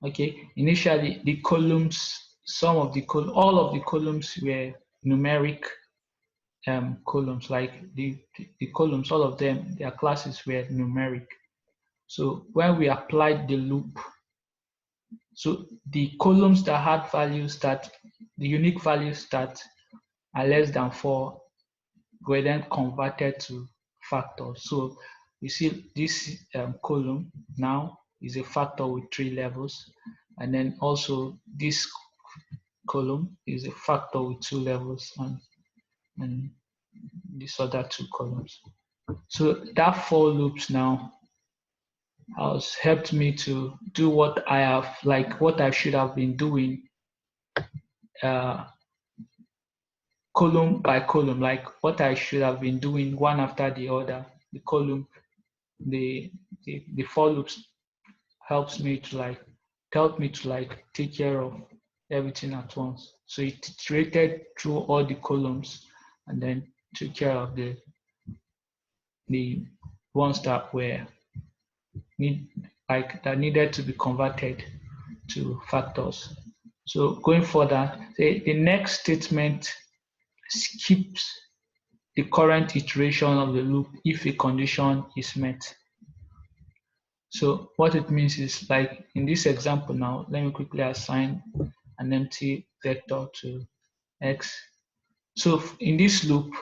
Okay, initially the columns, all of the columns were numeric columns, like the columns, all of them, their classes were numeric. So when we applied the loop, so the columns that had values that, the unique values that are less than 4 were then converted to factors. So you see this column now is a factor with 3 levels, and then also this column is a factor with 2 levels, and these other 2 columns. So that for loops now has helped me to do what I should have been doing column by column, like what I should have been doing one after the other. The column, the for loops helped me to take care of everything at once. So it iterated through all the columns and then took care of the ones that needed to be converted to factors. So going further, the next statement skips the current iteration of the loop if a condition is met. So what it means is, like in this example now, let me quickly assign an empty vector to x. So in this loop,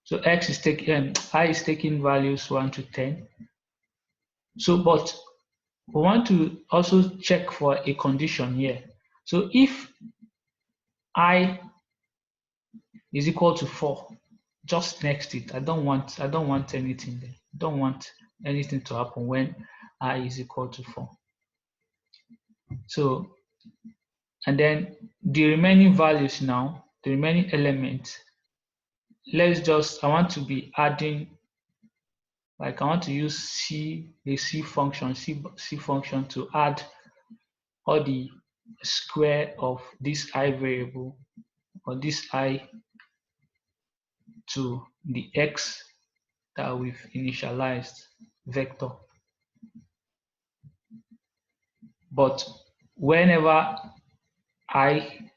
so x is taking I is taking values 1 to 10. So but we want to also check for a condition here. So if I is equal to 4, just next it. I don't want anything there. I don't want anything to happen when I is equal to 4. So, and then the remaining values now, the remaining elements, I want to be adding, like I want to use the C function to add all the square of this I variable, or this I, to the x that we've initialized vector. But whenever I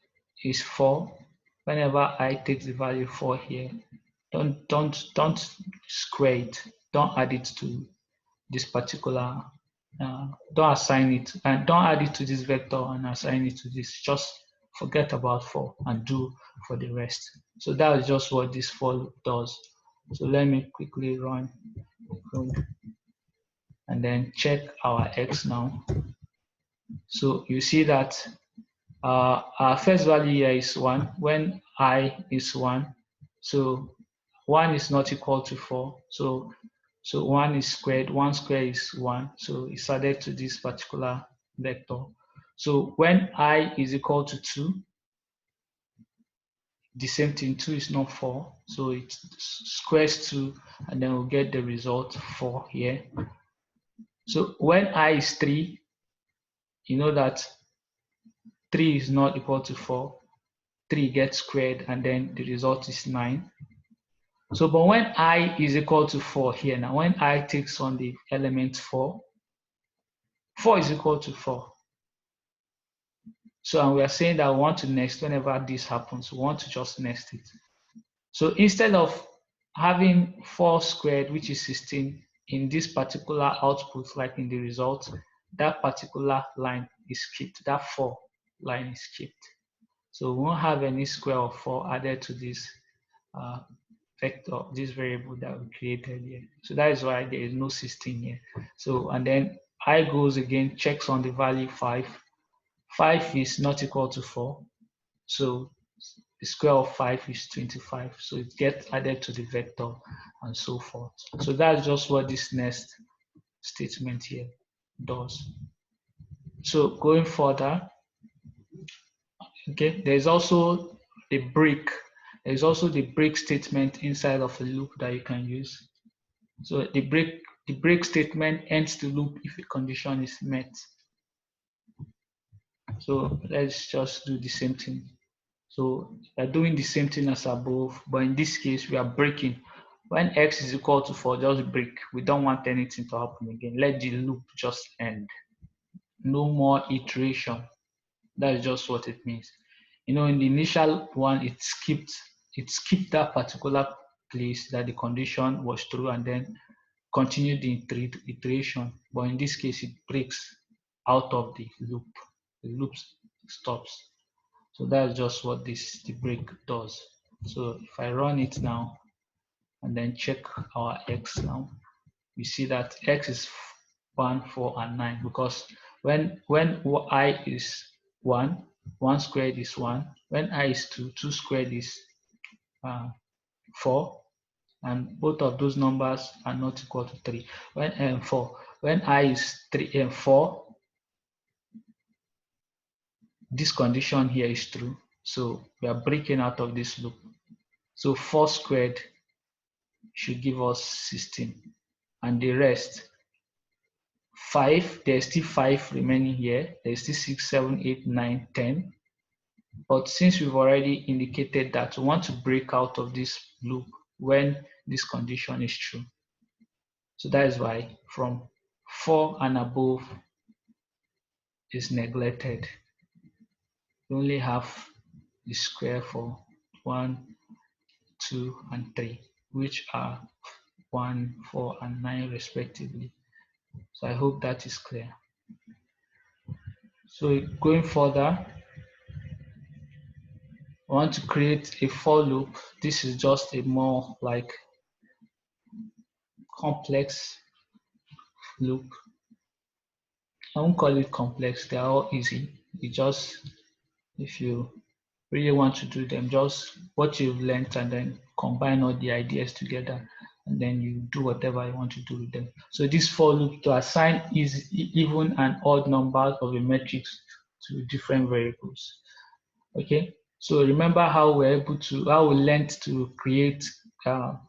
is 4, whenever I takes the value 4 here, don't square it. Don't add it to this particular. Don't assign it, and don't add it to this vector and assign it to this. Just forget about 4 and do for the rest. So that is just what this for loop does. So let me quickly run and then check our x now. So you see that our first value here is 1 when I is 1. So 1 is not equal to 4. So 1 is squared. 1 squared is 1. So it's added to this particular vector. So when I is equal to 2, the same thing, 2 is not 4. So it squares 2, and then we'll get the result 4 here. So when I is 3, you know that 3 is not equal to 4. 3 gets squared, and then the result is 9. So, but when I is equal to 4 here now, when I takes on the element 4, 4 is equal to 4. So, and we are saying that we want to next whenever this happens, we want to just next it. So instead of having 4 squared, which is 16, in this particular output, like in the result, that particular line is skipped, that 4 line is skipped. So we won't have any square of 4 added to this vector, this variable that we created here. So that is why there is no 16 here. So, and then I goes again, checks on the value 5. 5 is not equal to 4. So the square of 5 is 25. So it gets added to the vector and so forth. So that's just what this next statement here does. So going further, okay, there's also the break. There's also the break statement inside of a loop that you can use. So the break statement ends the loop if a condition is met. So let's just do the same thing. So we're doing the same thing as above, but in this case we are breaking. When x is equal to 4, just break. We don't want anything to happen again. Let the loop just end. No more iteration. That is just what it means. In the initial one, it skipped that particular place that the condition was true and then continued the iteration. But in this case, it breaks out of the loop. The loop stops. So that's just what the break does. So if I run it now and then check our x now, we see that x is 1, 4, and 9 because when I is 1, 1 squared is 1. When I is 2, 2 squared is 4. And both of those numbers are not equal to 3. When 4, when I is 3 and 4, this condition here is true. So we are breaking out of this loop. So 4 squared should give us 16. And the rest, 5, there's still 5 remaining here. There's still 6, 7, 8, 9, 10. But since we've already indicated that we want to break out of this loop when this condition is true. So that is why from 4 and above is neglected. We only have the square for 1, 2, and 3, which are 1, 4, and 9 respectively. So I hope that is clear. So going further, I want to create a for loop. This is just a more like complex loop. I won't call it complex, they are all easy. You just, if you really want to do them, just what you've learned and then combine all the ideas together and then you do whatever you want to do with them. So this for loop to assign is even and odd numbers of a matrix to different variables. Okay, so remember how we learned to create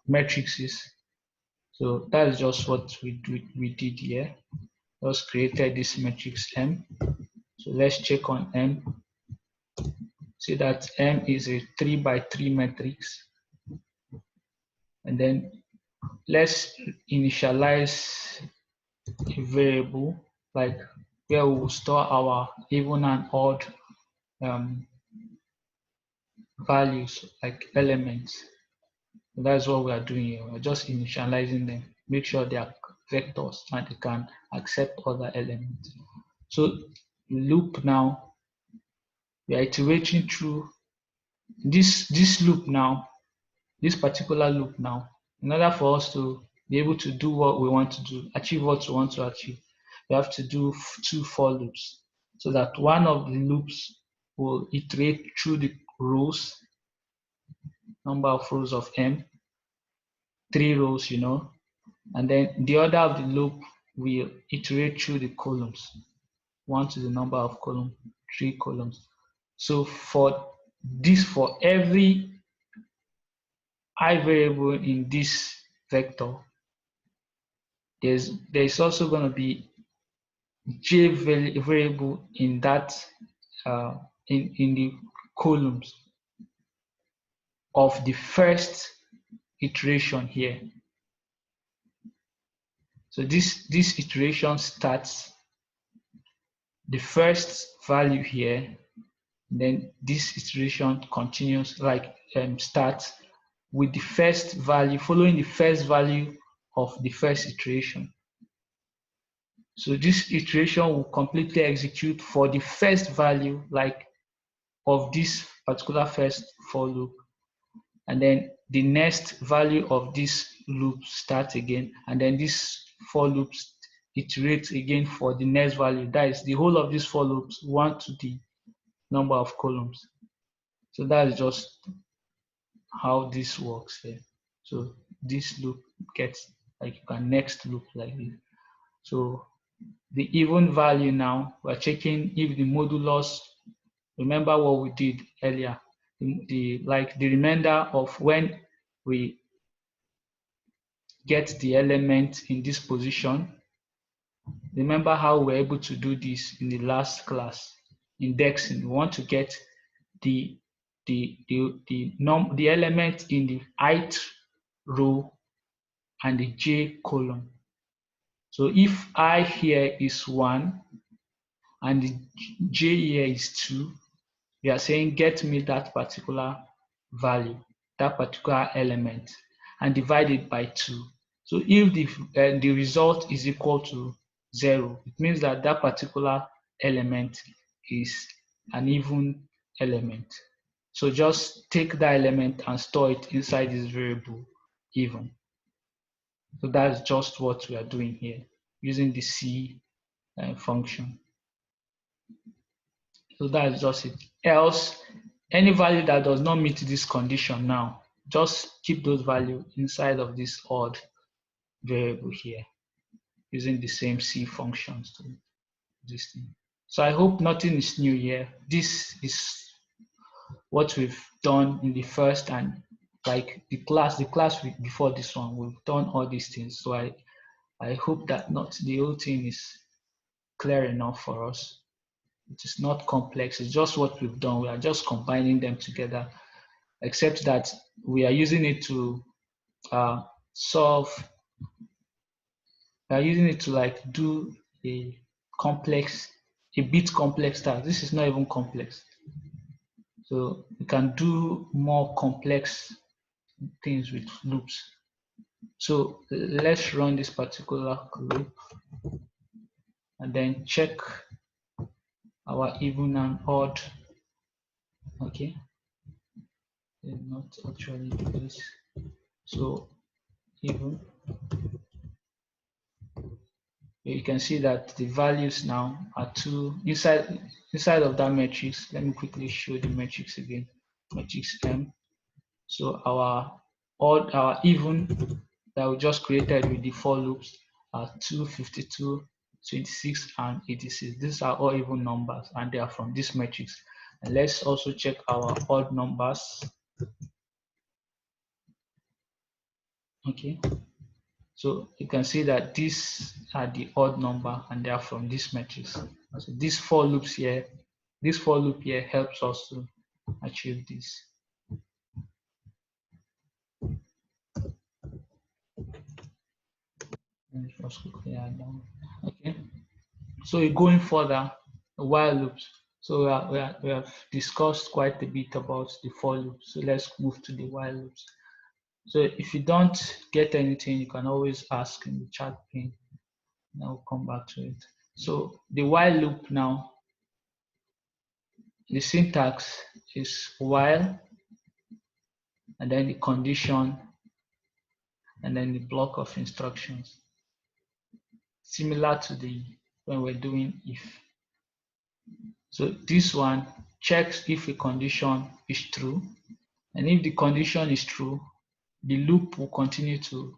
matrices. So that's just what we did here. Just created this matrix M. So let's check on M. See that M is a 3 by 3 matrix. And then let's initialize a variable like where we will store our even and odd values like elements. So that's what we are doing here. We're just initializing them. Make sure they are vectors and they can accept other elements. So loop now, we are iterating through this loop now, this particular loop now. In order for us to be able to do what we want to do, achieve what we want to achieve, we have to do 2 for loops so that one of the loops will iterate through the rows, number of rows of M, 3 rows, and then the other of the loop will iterate through the columns, 1 to the number of columns, 3 columns. So for every I variable in this vector, there's also going to be j variable in that in the columns of the first iteration here. So this iteration starts the first value here, then this iteration continues like starts with the first value, following the first value of the first iteration. So this iteration will completely execute for the first value like of this particular first for loop. And then the next value of this loop starts again. And then this for loop iterates again for the next value. That is the whole of these for loops, 1 to the number of columns. So that is just how this works here. So this loop gets like you can next loop like this. So the even value now, we're checking if the modulus, remember what we did earlier, the remainder of when we get the element in this position. Remember how we were able to do this in the last class, indexing. We want to get the element in the ith row and the j column. So if I here is 1 and the j here is 2, we are saying get me that particular value, that particular element, and divide it by 2. So if the result is equal to 0, it means that that particular element is an even element. So just take that element and store it inside this variable even. So that's just what we are doing here using the C function. So that's just it. Else, any value that does not meet this condition now, just keep those values inside of this odd variable here using the same C functions to this thing. So I hope nothing is new here. This is what we've done in the first and like the class before this one, we've done all these things. So I hope that not the whole thing is clear enough for us. It is not complex, it's just what we've done. We are just combining them together, except that we are using it to solve, we are using it to like do a bit complex task. This is not even complex. So we can do more complex things with loops. So let's run this particular loop and then check our even and odd. Okay, not actually this. So even, you can see that the values now are 2 inside of that matrix. Let me quickly show the matrix again. Matrix M. So our odd, our even that we just created with the for loops are 2, 52, 26, and 86. These are all even numbers, and they are from this matrix. And let's also check our odd numbers. Okay, so you can see that these are the odd number and they are from this matrix. So this for loops here, this for loop here helps us to achieve this. Let me just quickly add down. Okay, so going further, while loops. So we have discussed quite a bit about the for loops. So let's move to the while loops. So if you don't get anything, you can always ask in the chat pane. And I'll come back to it. So the while loop now, the syntax is while, and then the condition, and then the block of instructions. Similar to the when we're doing if. So this one checks if a condition is true, and if the condition is true, the loop will continue to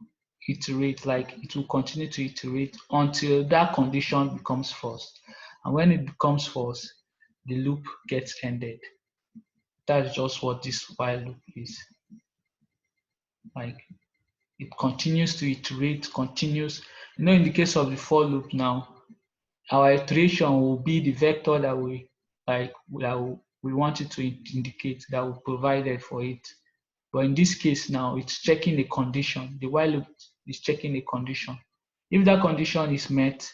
iterate, like it will continue to iterate until that condition becomes false. And when it becomes false, the loop gets ended. That's just what this while loop is. Like it continues to iterate, continues. You know, in the case of the for loop now, our iteration will be the vector that we want it to indicate, that we provided for it. But in this case now, it's checking a condition. The while loop is checking a condition. If that condition is met,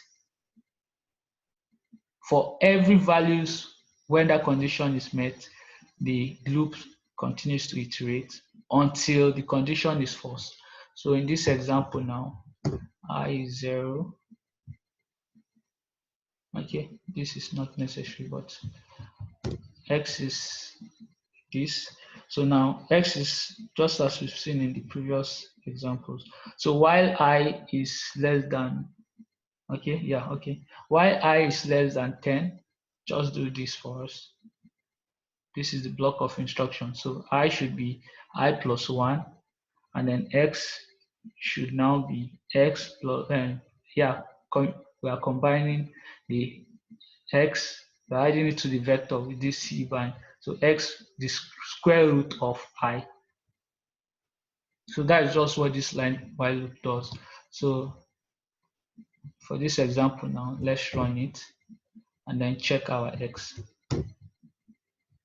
for every values when that condition is met, the loop continues to iterate until the condition is false. So in this example now, I is 0. Okay, this is not necessary, but x is this. So now x is just as we've seen in the previous examples. So while I is less than, okay, yeah, okay. While I is less than 10, just do this for us. This is the block of instruction. So I should be I plus 1, and then x should now be x plus, we are combining the x, we're adding it to the vector with this c bind. So x, the square root of I. So that is just what this line while loop does. So for this example now, let's run it and then check our x.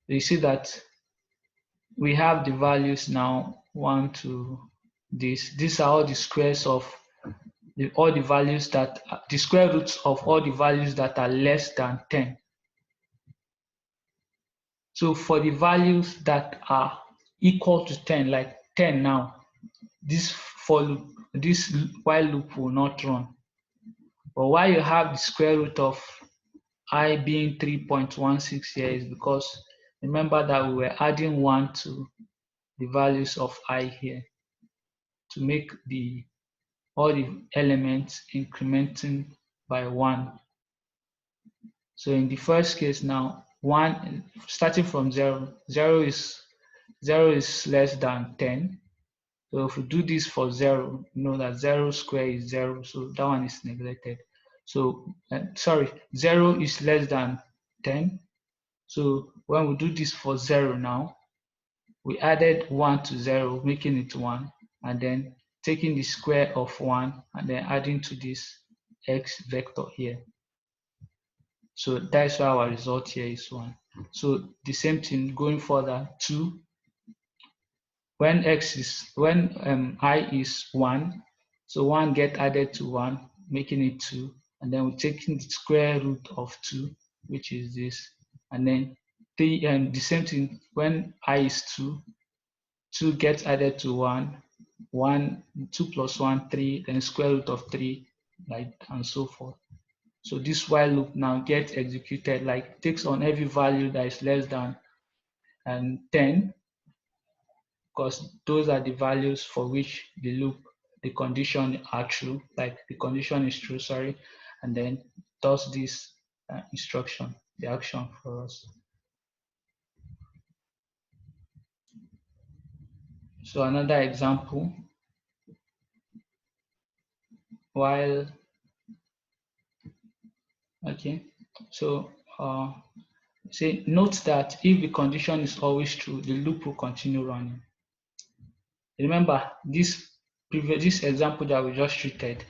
You see that we have the values now 1, 2, these are all the squares of all the values that the square roots of all the values that are less than 10. So for the values that are equal to 10, like 10 now, this while loop will not run. But why you have the square root of I being 3.16 here is because remember that we were adding 1 to the values of I here to make all the elements incrementing by 1. So in the first case now, 1 starting from 0, 0 is less than 10. So if we do this for 0, you know that 0 square is 0, so that one is neglected. So sorry, 0 is less than 10. So when we do this for 0 now, we added 1 to 0, making it 1, and then taking the square of 1 and then adding to this x vector here. So that's why our result here is 1. So the same thing going further, 2. When I is 1, so 1 get added to 1, making it 2, and then we're taking the square root of 2, which is this, and then 3, and the same thing when I is 2, 2 gets added to 1, 2 plus 1, 3, then square root of 3, like and so forth. So this while loop now gets executed, like takes on every value that is less than 10, because those are the values for which the condition are true, like the condition is true, sorry, and then does this instruction, the action for us. So another example, so say note that if the condition is always true, the loop will continue running. Remember this example that we just treated,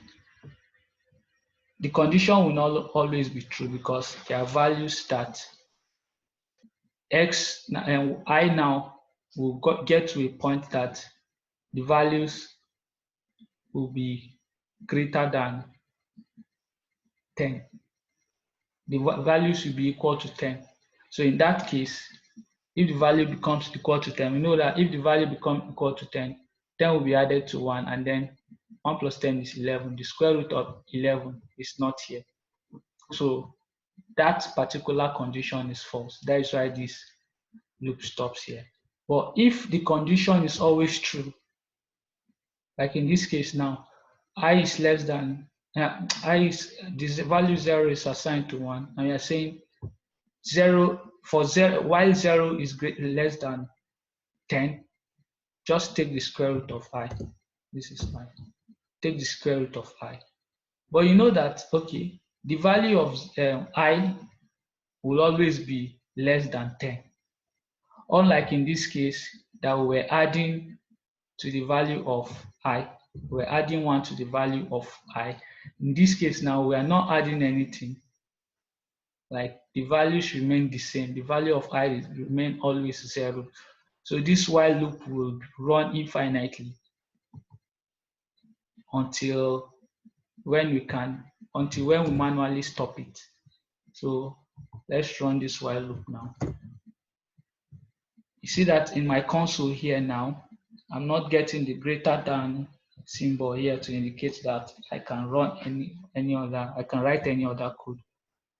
the condition will not always be true because there are values that x and I now will get to a point that the values will be greater than 10. The values will be equal to 10. So in that case, if the value becomes equal to 10, we know that if the value becomes equal to 10, 10 will be added to 1, and then 1 plus 10 is 11. The square root of 11 is not here. So that particular condition is false. That is why this loop stops here. But if the condition is always true, like in this case now, I is less than, this value 0 is assigned to 1, and we are saying 0, while 0 is less than 10, just take the square root of I. This is fine. Take the square root of I. But you know that, okay, the value of I will always be less than 10. Unlike in this case that we were adding to the value of I, we're adding 1 to the value of I. In this case now, we are not adding anything. Like the values remain the same. The value of I remain always 0. So this while loop will run infinitely until when we manually stop it. So let's run this while loop now. You see that in my console here now, I'm not getting the greater than symbol here to indicate that I can run I can write any other code.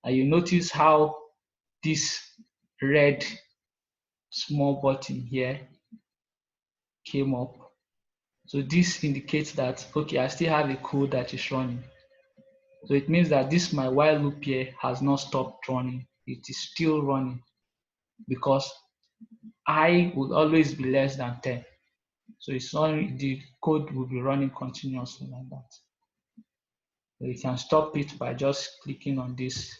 And you notice how this red small button here came up. So this indicates that, okay, I still have a code that is running. So it means that my while loop here has not stopped running. It is still running because I will always be less than 10. So the code will be running continuously like that. So you can stop it by just clicking on this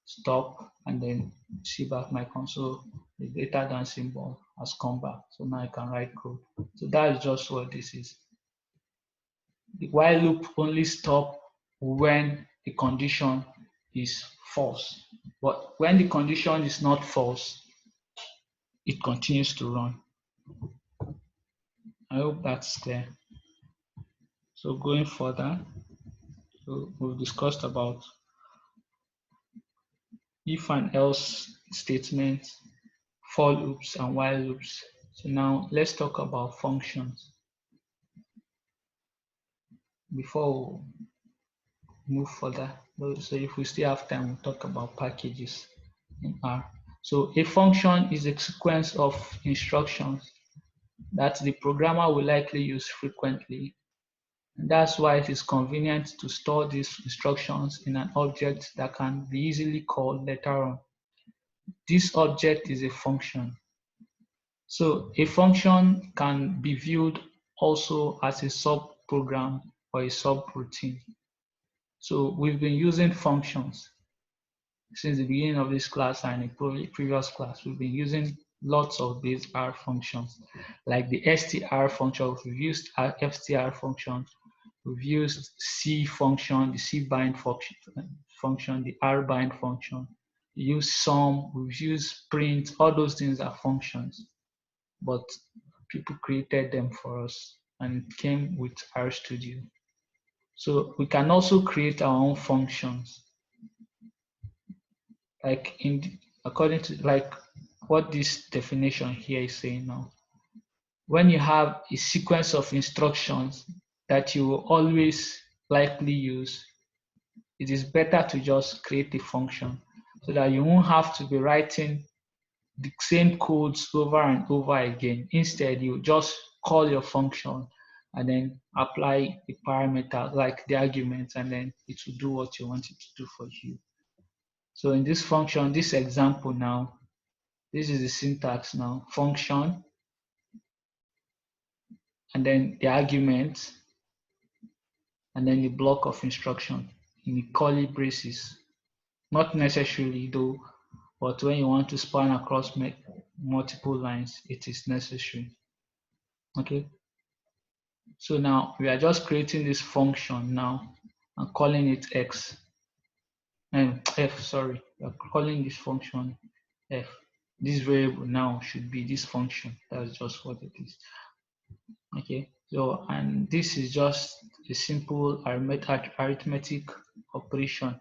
stop and then see back my console. The greater than symbol has come back. So now I can write code. So that is just what this is. The while loop only stops when the condition is false. But when the condition is not false, it continues to run. I hope that's clear. So going further, we've discussed about if and else statements, for loops and while loops. So now let's talk about functions before we move further. So if we still have time, we'll talk about packages in R. So a function is a sequence of instructions that the programmer will likely use frequently. And that's why it is convenient to store these instructions in an object that can be easily called later on. This object is a function. So a function can be viewed also as a subprogram or a subroutine. So we've been using functions since the beginning of this class and in a previous class. We've been using lots of these R functions, like the str function. We've used our str function. We've used C function, the C bind function, the R bind function. We use sum, we've used print, all those things are functions. But people created them for us and it came with RStudio. So we can also create our own functions. Like according to like what this definition here is saying now. When you have a sequence of instructions that you will always likely use, it is better to just create a function so that you won't have to be writing the same codes over and over again. Instead, you just call your function and then apply the parameter like the arguments, and then it will do what you want it to do for you. So in this function, this example now, this is the syntax now, function, and then the argument, and then the block of instruction in the curly braces. Not necessarily though, but when you want to span across multiple lines, it is necessary. Okay. So now we are just creating this function now and calling it x and f. Sorry, we are calling this function f. This variable now should be this function. That's just what it is. Okay. So and this is just a simple arithmetic operation.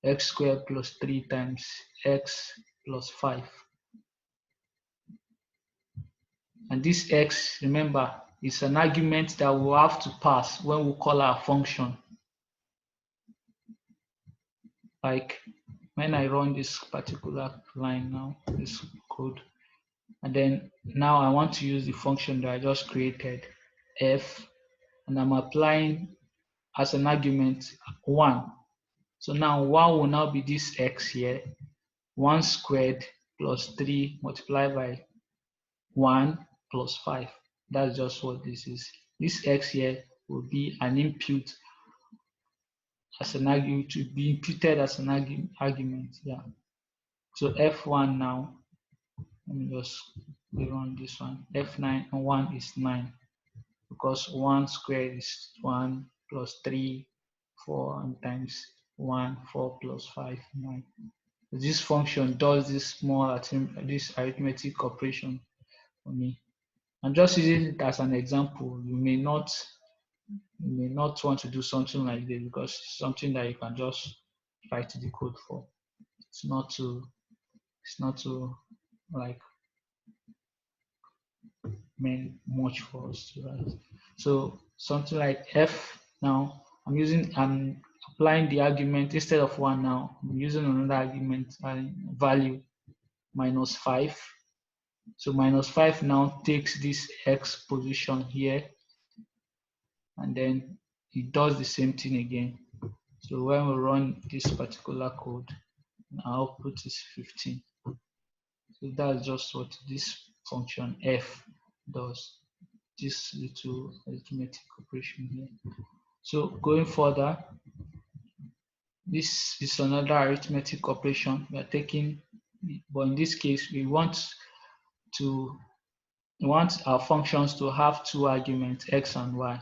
X squared plus 3 times x plus 5. And this x, remember, is an argument that we'll have to pass when we call our function. Like when I run this particular line now, this code, and then now I want to use the function that I just created, f, and I'm applying as an argument 1. So now 1 will now be this x here, 1 squared plus 3 multiplied by 1 plus 5. That's just what this is. This x here will be an input as an argument, to be imputed as an argument. Yeah. So f1 now, let me just run this one. f9 and 1 is 9 because 1 squared is 1 plus 3, 4, and times 1, 4 plus 5, 9. This function does this small this arithmetic operation for me. I'm just using it as an example. You may not want to do something like this because it's something that you can just write the code for. It's not too like mean much for us to write. So something like f now, I'm applying the argument instead of 1 now. I'm using another argument value minus 5. So minus 5 now takes this x position here and then it does the same thing again. So when we run this particular code, our output is 15. So that's just what this function f does, this little arithmetic operation here. So going further, this is another arithmetic operation we are taking, but in this case we want our functions to have 2 arguments, x and y.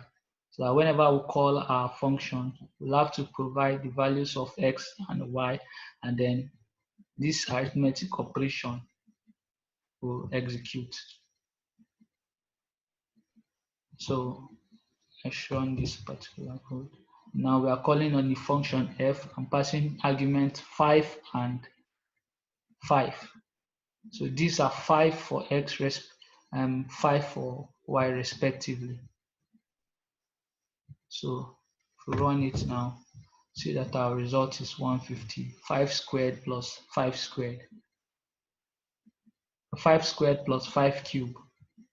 So that whenever we call our function, we'll have to provide the values of x and y, and then this arithmetic operation will execute. So let's run this particular code. Now we are calling on the function f and passing argument 5 and 5. So these are 5 for x and 5 for y respectively. So if we run it now, see that our result is 150. 5 squared plus 5 squared. 5 squared plus 5 cubed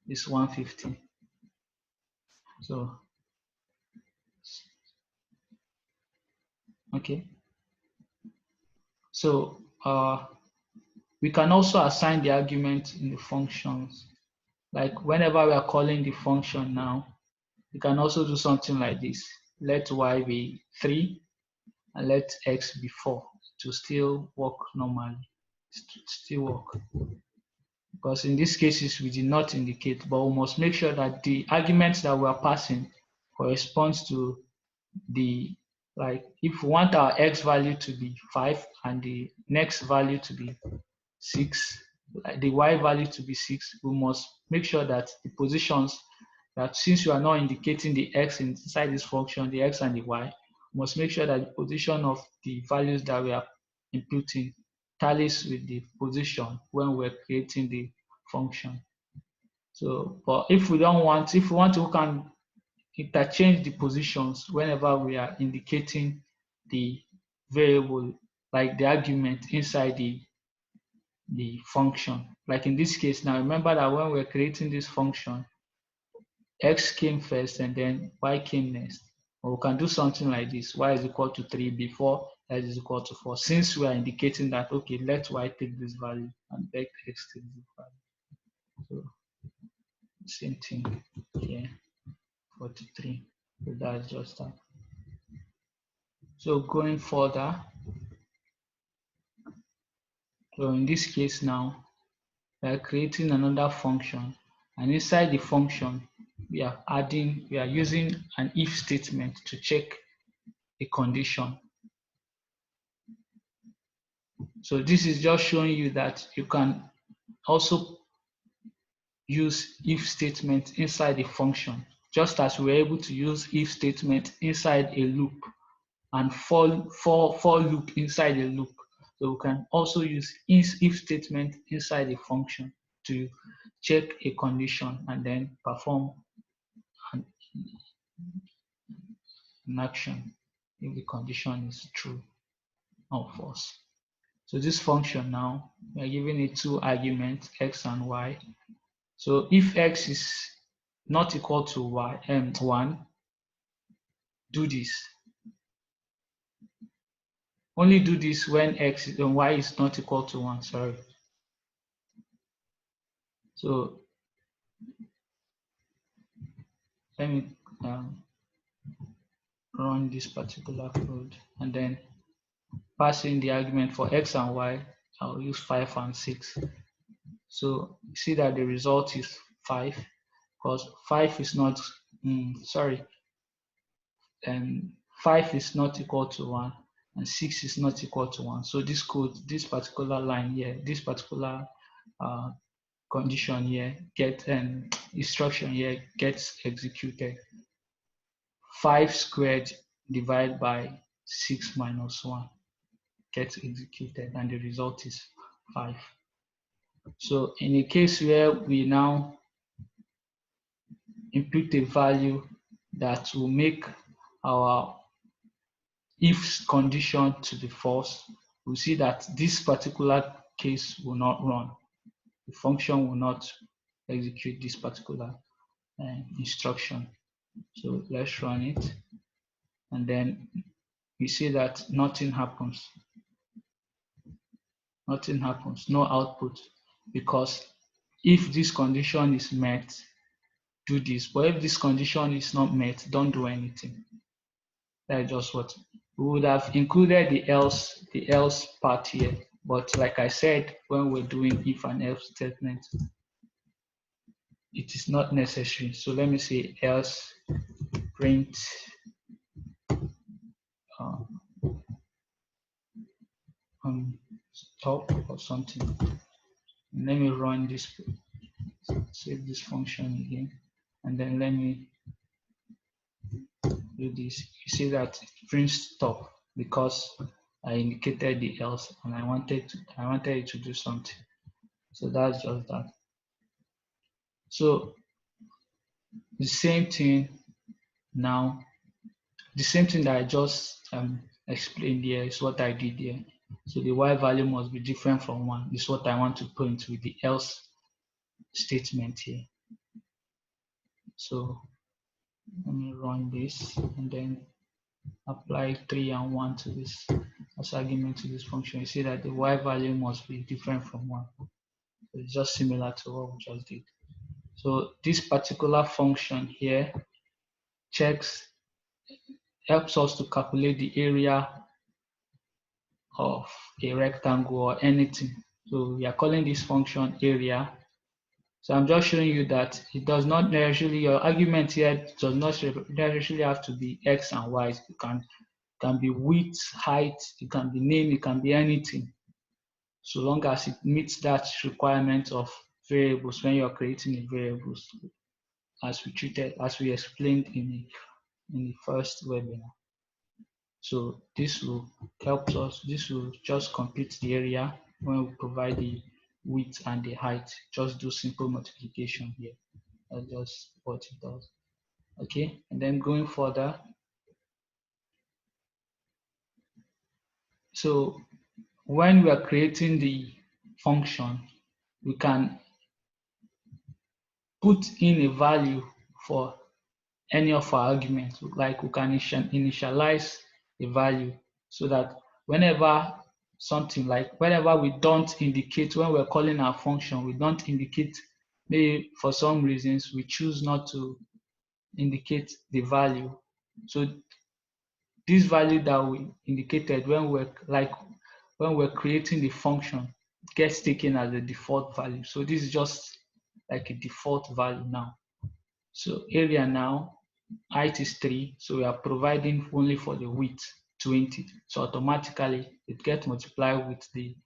is 150. So, okay. So we can also assign the argument in the functions. Like whenever we are calling the function now, we can also do something like this. Let y be 3 and let x be 4 to still work normally. Still work. Because in these cases, we did not indicate, but we must make sure that the arguments that we are passing corresponds to the, like if we want our x value to be 5 and the next value to be 6, like the y value to be 6, we must make sure that the positions, that since we are not indicating the x inside this function, the x and the y, we must make sure that the position of the values that we are inputting tallies with the position when we're creating the function. So, but if we want to, we can interchange the positions whenever we are indicating the variable, like the argument inside the function. Like in this case, now remember that when we're creating this function, x came first and then y came next. Or we can do something like this: y is equal to 3 before x is equal to 4, since we are indicating that, okay, let y take this value and let x take this value. So same thing here, 43. So that's just that. So going further, so in this case now, we are creating another function, and inside the function, we are using an if statement to check a condition. So this is just showing you that you can also use if statement inside the function, just as we were able to use if statement inside a loop and for loop inside a loop. So we can also use if statement inside a function to check a condition and then perform an action if the condition is true or false. So this function now, we are giving it two arguments, x and y. So if x is not equal to y, 1, do this. Only do this when y is not equal to 1, sorry. So let me run this particular code and then pass in the argument for x and y. I'll use 5 and 6. So you see that the result is 5, because 5 is not, and 5 is not equal to 1 and 6 is not equal to 1. So this code, this particular line here, this particular condition here, instruction here gets executed. 5 squared divided by 6 minus 1 gets executed, and the result is 5. So in a case where we now input a value that will make our if condition to be false, we see that this particular case will not run. The function will not execute this particular instruction. So let's run it, and then we see that nothing happens. Nothing happens, no output, because if this condition is met, do this. But if this condition is not met, don't do anything. That's just what we would have included the else part here. But like I said, when we're doing if and else statement, it is not necessary. So let me say else print stop or something. And let me run this, save this function again, and then let me do this, you see that it prints stop because I indicated the else and I wanted it to do something. So that's just that. So the same thing now, the same thing that I just explained here is what I did here. So the y value must be different from 1 is what I want to print with the else statement here. So let me run this and then apply 3 and 1 to this as argument to this function. You see that the y value must be different from 1. So it's just similar to what we just did. So this particular function here helps us to calculate the area of a rectangle or anything. So we are calling this function area. So I'm just showing you that it does not necessarily, your argument here does not necessarily have to be x and y. It can be width, height, it can be name, it can be anything. So long as it meets that requirement of variables when you're creating a variables, as we explained in the first webinar. So this will help us, this will just compute the area when we provide the width and the height. Just do simple multiplication here. That's just what it does. Okay, and then going further. So when we are creating the function, we can put in a value for any of our arguments. Like we can initialize a value so that whenever we don't indicate, when we're calling our function, we don't indicate, maybe for some reasons we choose not to indicate the value. So this value that we indicated when we're creating the function gets taken as a default value. So this is just like a default value now. So area now, height is 3, so we are providing only for the width 20. So automatically it gets multiplied with the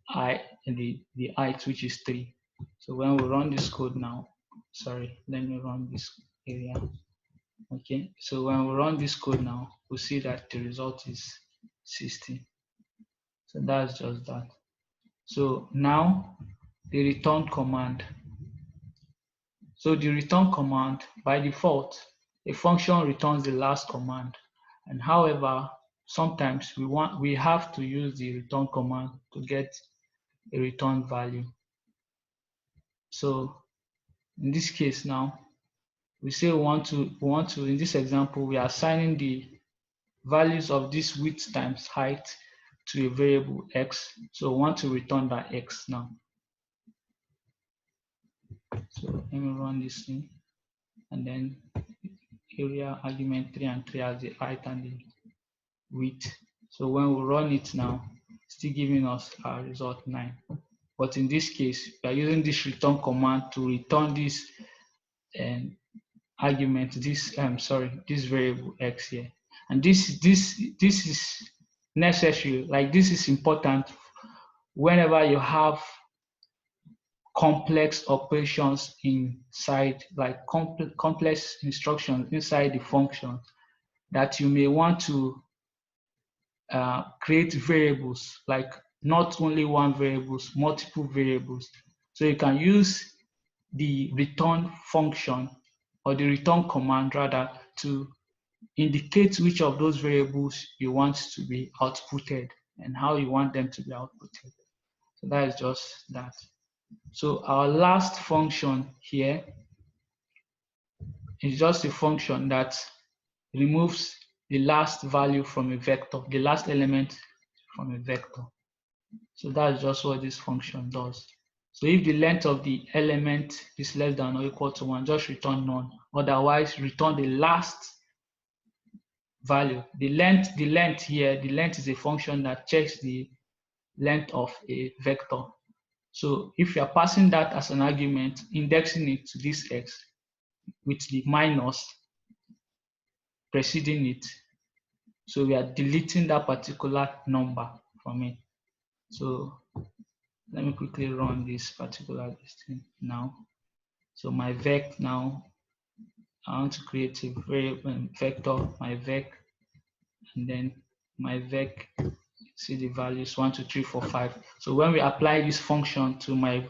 height, which is 3. So when we run this code now, sorry, let me run this area. Okay, so when we run this code now, we see that the result is 60. So that's just that. So now the return command. So the return command, by default, a function returns the last command. And however, sometimes we have to use the return command to get a return value. So in this case now, we say we want to, in this example, we are assigning the values of this width times height to a variable x. So we want to return that x now. So let me run this thing, and then area argument 3 and 3 as the height and the width. So when we run it now, it's still giving us our result 9. But in this case, we are using this return command to return this argument, this variable x here. And this is necessary, like this is important whenever you have complex operations inside, like complex instructions inside the function, that you may want to create variables, like not only one variables, multiple variables. So you can use the return function or the return command rather to indicate which of those variables you want to be outputted and how you want them to be outputted. So that is just that. So our last function here is just a function that removes the last value from a vector, the last element from a vector. So that's just what this function does. So if the length of the element is less than or equal to 1, just return none. Otherwise, return the last value. The length here, the length is a function that checks the length of a vector. So if you are passing that as an argument, indexing it to this x with the minus preceding it, so we are deleting that particular number from it. So let me quickly run this particular thing now. So my vect now, I want to create a variable vector, my vec, and then my vec, see the values 1, 2, 3, 4, 5. So when we apply this function to my